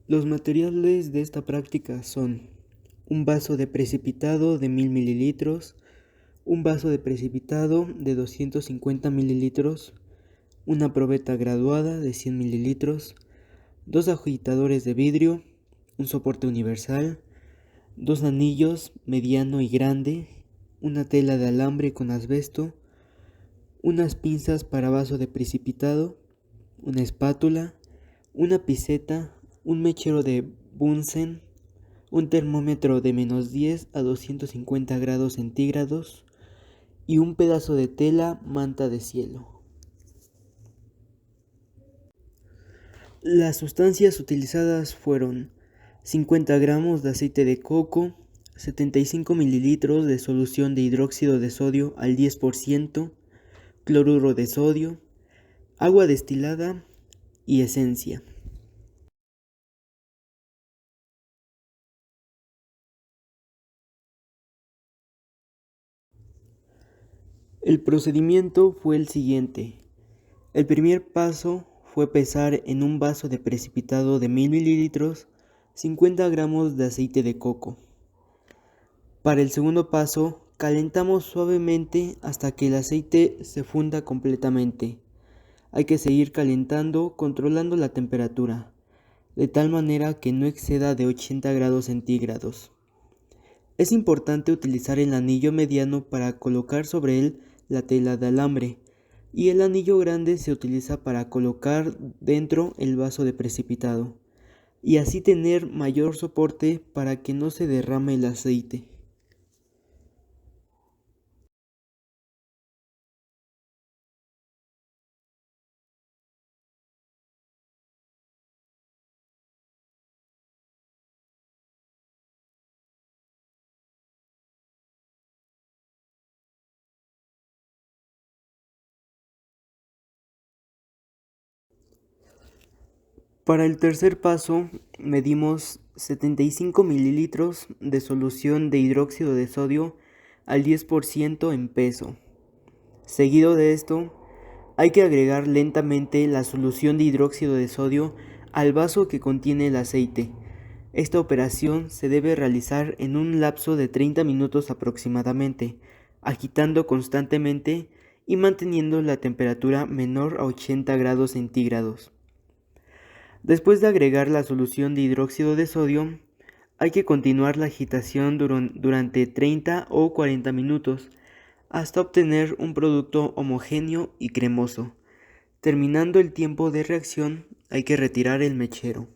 Los materiales de esta práctica son un vaso de precipitado de 1000 mililitros, un vaso de precipitado de 250 mililitros, una probeta graduada de 100 mililitros, dos agitadores de vidrio, un soporte universal, dos anillos mediano y grande, una tela de alambre con asbesto, unas pinzas para vaso de precipitado, una espátula, una piseta, un mechero de Bunsen, un termómetro de -10 a 250 grados centígrados y un pedazo de tela manta de cielo. Las sustancias utilizadas fueron 50 gramos de aceite de coco, 75 mililitros de solución de hidróxido de sodio al 10%, cloruro de sodio, agua destilada y esencia. El procedimiento fue el siguiente. El primer paso fue pesar en un vaso de precipitado de 1000 mililitros 50 gramos de aceite de coco. Para el segundo paso, calentamos suavemente hasta que el aceite se funda completamente. Hay que seguir calentando controlando la temperatura, de tal manera que no exceda de 80 grados centígrados. Es importante utilizar el anillo mediano para colocar sobre él la tela de alambre, y el anillo grande se utiliza para colocar dentro el vaso de precipitado, y así tener mayor soporte para que no se derrame el aceite. Para el tercer paso, medimos 75 mililitros de solución de hidróxido de sodio al 10% en peso. Seguido de esto, hay que agregar lentamente la solución de hidróxido de sodio al vaso que contiene el aceite. Esta operación se debe realizar en un lapso de 30 minutos aproximadamente, agitando constantemente y manteniendo la temperatura menor a 80 grados centígrados. Después de agregar la solución de hidróxido de sodio, hay que continuar la agitación durante 30 o 40 minutos hasta obtener un producto homogéneo y cremoso. Terminando el tiempo de reacción, hay que retirar el mechero.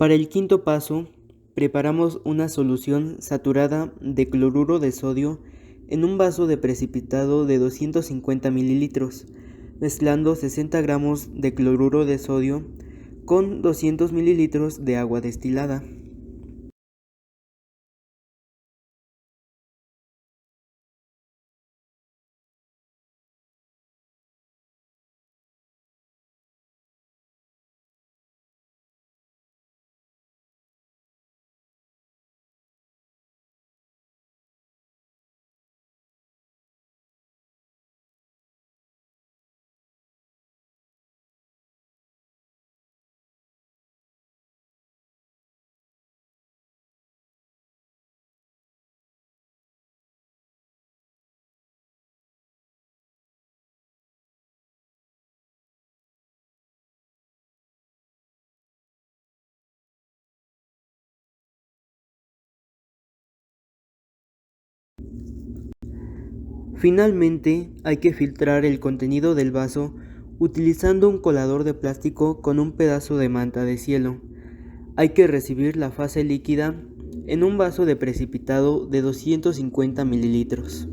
Para el quinto paso, preparamos una solución saturada de cloruro de sodio en un vaso de precipitado de 250 mililitros, mezclando 60 gramos de cloruro de sodio con 200 mililitros de agua destilada. Finalmente, hay que filtrar el contenido del vaso utilizando un colador de plástico con un pedazo de manta de cielo. Hay que recibir la fase líquida en un vaso de precipitado de 250 mililitros.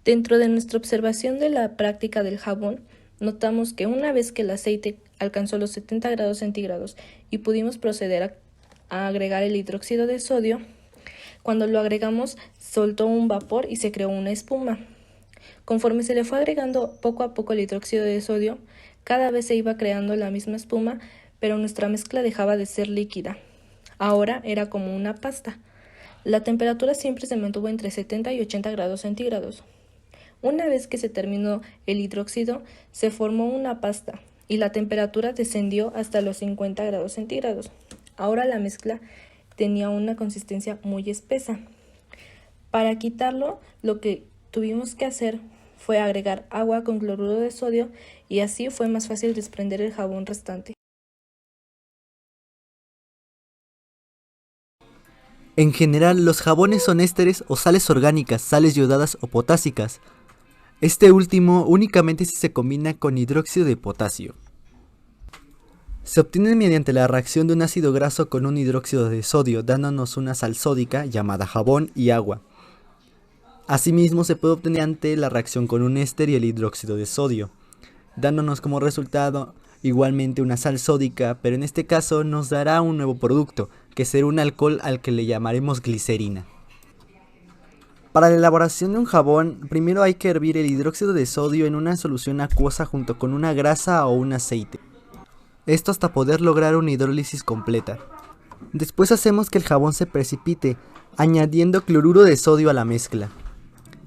Dentro de nuestra observación de la práctica del jabón, notamos que una vez que el aceite alcanzó los 70 grados centígrados y pudimos proceder a agregar el hidróxido de sodio, cuando lo agregamos soltó un vapor y se creó una espuma. Conforme se le fue agregando poco a poco el hidróxido de sodio, cada vez se iba creando la misma espuma, pero nuestra mezcla dejaba de ser líquida. Ahora era como una pasta. La temperatura siempre se mantuvo entre 70 y 80 grados centígrados. Una vez que se terminó el hidróxido, se formó una pasta y la temperatura descendió hasta los 50 grados centígrados. Ahora la mezcla tenía una consistencia muy espesa. Para quitarlo, lo que tuvimos que hacer fue agregar agua con cloruro de sodio y así fue más fácil desprender el jabón restante. En general, los jabones son ésteres o sales orgánicas, sales yodadas o potásicas. Este último únicamente si se combina con hidróxido de potasio. Se obtiene mediante la reacción de un ácido graso con un hidróxido de sodio, dándonos una sal sódica llamada jabón y agua. Asimismo, se puede obtener ante la reacción con un éster y el hidróxido de sodio, dándonos como resultado igualmente una sal sódica, pero en este caso nos dará un nuevo producto, que será un alcohol al que le llamaremos glicerina. Para la elaboración de un jabón, primero hay que hervir el hidróxido de sodio en una solución acuosa junto con una grasa o un aceite. Esto hasta poder lograr una hidrólisis completa. Después hacemos que el jabón se precipite, añadiendo cloruro de sodio a la mezcla.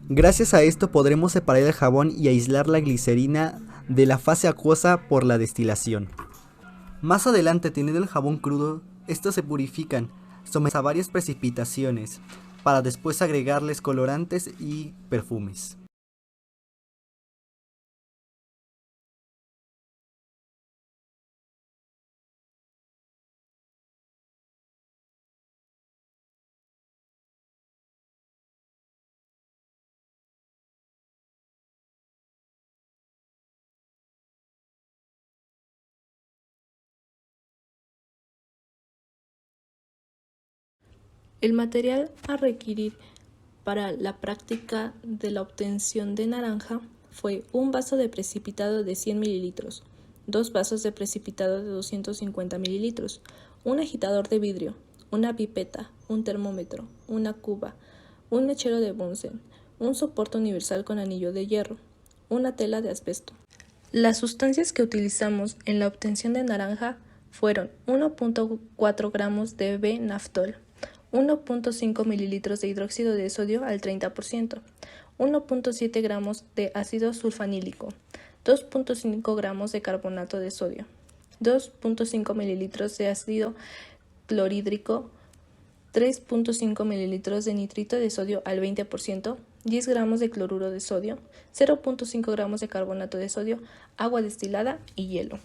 Gracias a esto podremos separar el jabón y aislar la glicerina de la fase acuosa por la destilación. Más adelante, teniendo el jabón crudo, estos se purifican, sometidos a varias precipitaciones, para después agregarles colorantes y perfumes. El material a requerir para la práctica de la obtención de naranja fue un vaso de precipitado de 100 mililitros, 2 vasos de precipitado de 250 mililitros, un agitador de vidrio, una pipeta, un termómetro, una cuba, un mechero de Bunsen, un soporte universal con anillo de hierro, una tela de asbesto. Las sustancias que utilizamos en la obtención de naranja fueron 1.4 gramos de B-naftol, 1.5 mililitros de hidróxido de sodio al 30%, 1.7 gramos de ácido sulfanílico, 2.5 gramos de carbonato de sodio, 2.5 mililitros de ácido clorhídrico, 3.5 mililitros de nitrito de sodio al 20%, 10 gramos de cloruro de sodio, 0.5 gramos de carbonato de sodio, agua destilada y hielo.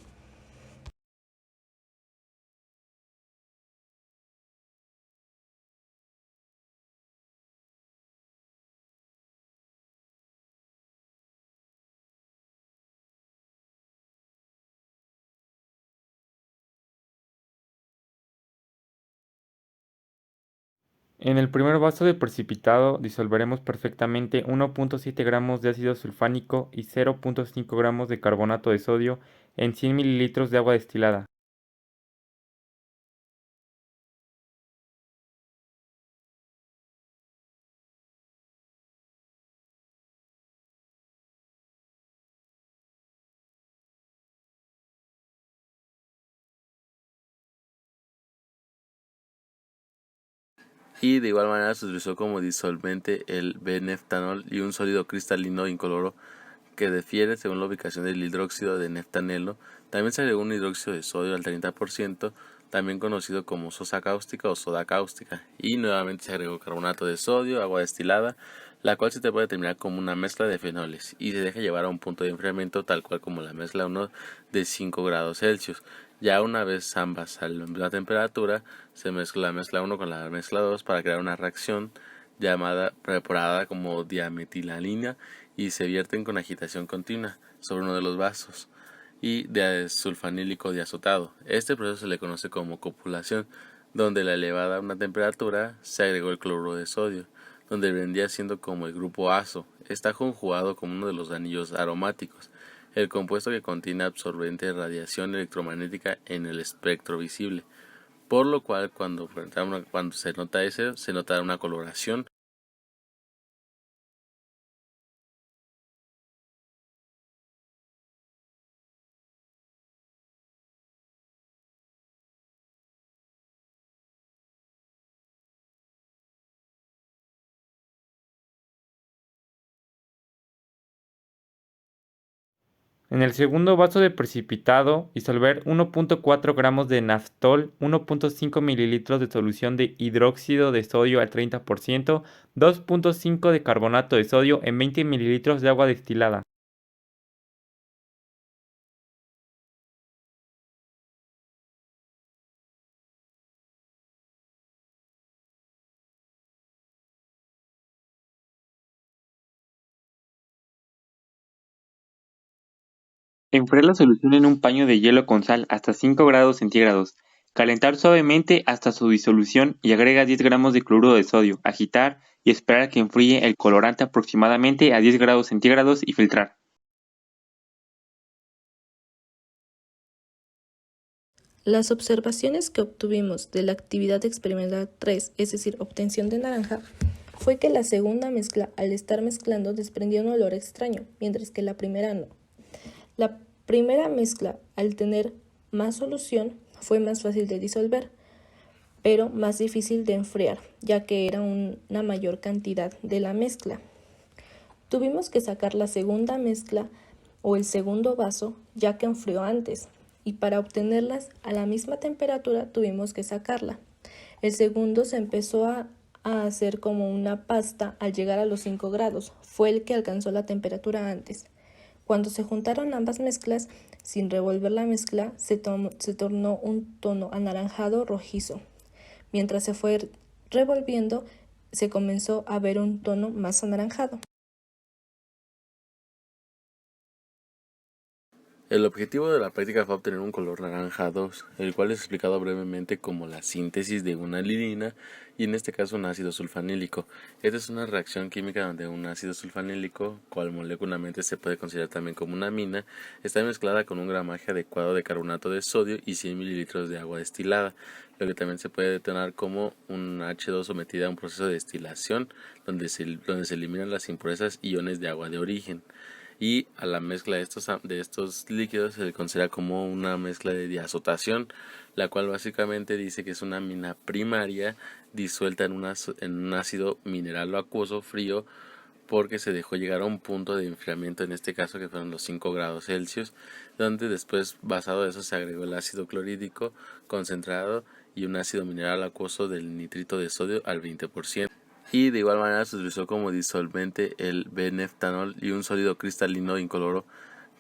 En el primer vaso de precipitado disolveremos perfectamente 1.7 gramos de ácido sulfánico y 0.5 gramos de carbonato de sodio en 100 mililitros de agua destilada. Y de igual manera se utilizó como disolvente el B-neftanol y un sólido cristalino incoloro que difiere según la ubicación del hidróxido de neftanelo. También se agregó un hidróxido de sodio al 30%, también conocido como sosa cáustica o soda cáustica, y nuevamente se agregó carbonato de sodio, agua destilada, la cual se te puede determinar como una mezcla de fenoles y se deja llevar a un punto de enfriamiento tal cual como la mezcla 1 de 5 grados Celsius. Ya una vez ambas a la misma temperatura, se mezcla la mezcla 1 con la mezcla 2 para crear una reacción llamada preparada como diametilamina y se vierten con agitación continua sobre uno de los vasos y de sulfanílico diazotado. Este proceso se le conoce como copulación, donde la elevada a una temperatura se agregó el cloruro de sodio. donde vendría siendo como el grupo azo. Está conjugado como uno de los anillos aromáticos, el compuesto que contiene absorbente de radiación electromagnética en el espectro visible, por lo cual cuando se nota eso, se nota una coloración. En el segundo vaso de precipitado, disolver 1.4 gramos de naftol, 1.5 mililitros de solución de hidróxido de sodio al 30%, 2.5 de carbonato de sodio en 20 mililitros de agua destilada. Enfriar la solución en un paño de hielo con sal hasta 5 grados centígrados. Calentar suavemente hasta su disolución y agrega 10 gramos de cloruro de sodio. Agitar y esperar a que enfríe el colorante aproximadamente a 10 grados centígrados y filtrar. Las observaciones que obtuvimos de la actividad experimental 3, es decir, obtención de naranja, fue que la segunda mezcla, al estar mezclando, desprendía un olor extraño, mientras que la primera no. La primera mezcla, al tener más solución, fue más fácil de disolver, pero más difícil de enfriar, ya que era una mayor cantidad de la mezcla. Tuvimos que sacar la segunda mezcla o el segundo vaso, ya que enfrió antes, y para obtenerlas a la misma temperatura tuvimos que sacarla. El segundo se empezó a hacer como una pasta al llegar a los 5 grados, fue el que alcanzó la temperatura antes. Cuando se juntaron ambas mezclas, sin revolver la mezcla, se tornó un tono anaranjado rojizo. Mientras se fue revolviendo, se comenzó a ver un tono más anaranjado. El objetivo de la práctica fue obtener un color naranja 2, el cual es explicado brevemente como la síntesis de una lignina y en este caso un ácido sulfanílico. Esta es una reacción química donde un ácido sulfanílico, cual molecularmente se puede considerar también como una amina, está mezclada con un gramaje adecuado de carbonato de sodio y 100 mililitros de agua destilada, lo que también se puede detonar como un H2 sometida a un proceso de destilación donde se eliminan las impurezas y iones de agua de origen. Y a la mezcla de estos líquidos se le considera como una mezcla de diazotación, la cual básicamente dice que es una amina primaria disuelta en un ácido mineral o acuoso frío porque se dejó llegar a un punto de enfriamiento, en este caso que fueron los 5 grados Celsius, donde después basado en eso se agregó el ácido clorhídrico concentrado y un ácido mineral acuoso del nitrito de sodio al 20%. Y de igual manera se utilizó como disolvente el B-neftanol y un sólido cristalino incoloro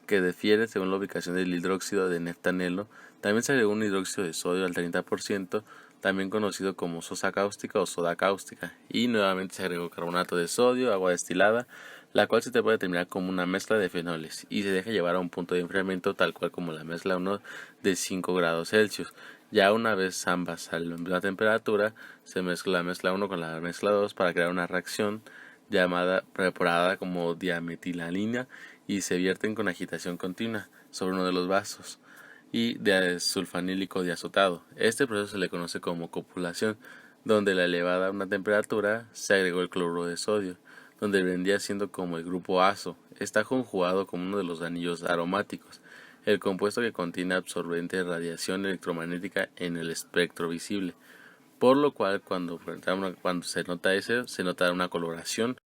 que difiere según la ubicación del hidróxido de neftanelo. También se agregó un hidróxido de sodio al 30%, también conocido como sosa cáustica o soda cáustica, y nuevamente se agregó carbonato de sodio, agua destilada, la cual se te puede determinar como una mezcla de fenoles y se deja llevar a un punto de enfriamiento tal cual como la mezcla 1 de 5 grados Celsius. Ya una vez ambas a la misma temperatura, se mezcla la mezcla 1 con la mezcla 2 para crear una reacción llamada preparada como diametilamina y se vierten con agitación continua sobre uno de los vasos y de sulfanílico diazotado. Este proceso se le conoce como copulación, donde la elevada a una temperatura se agregó el cloruro de sodio, donde vendría siendo como el grupo azo. Está conjugado como uno de los anillos aromáticos, el compuesto que contiene absorbente de radiación electromagnética en el espectro visible, por lo cual cuando se nota eso, se nota una coloración.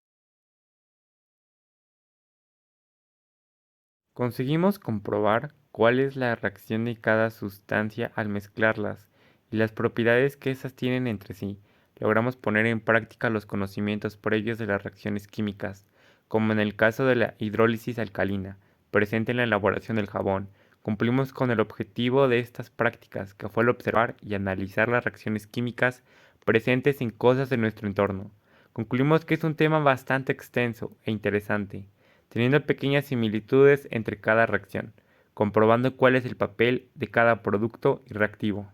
Conseguimos comprobar cuál es la reacción de cada sustancia al mezclarlas y las propiedades que éstas tienen entre sí. Logramos poner en práctica los conocimientos previos de las reacciones químicas, como en el caso de la hidrólisis alcalina, presente en la elaboración del jabón. Cumplimos con el objetivo de estas prácticas, que fue el observar y analizar las reacciones químicas presentes en cosas de nuestro entorno. Concluimos que es un tema bastante extenso e interesante, teniendo pequeñas similitudes entre cada reacción, comprobando cuál es el papel de cada producto y reactivo.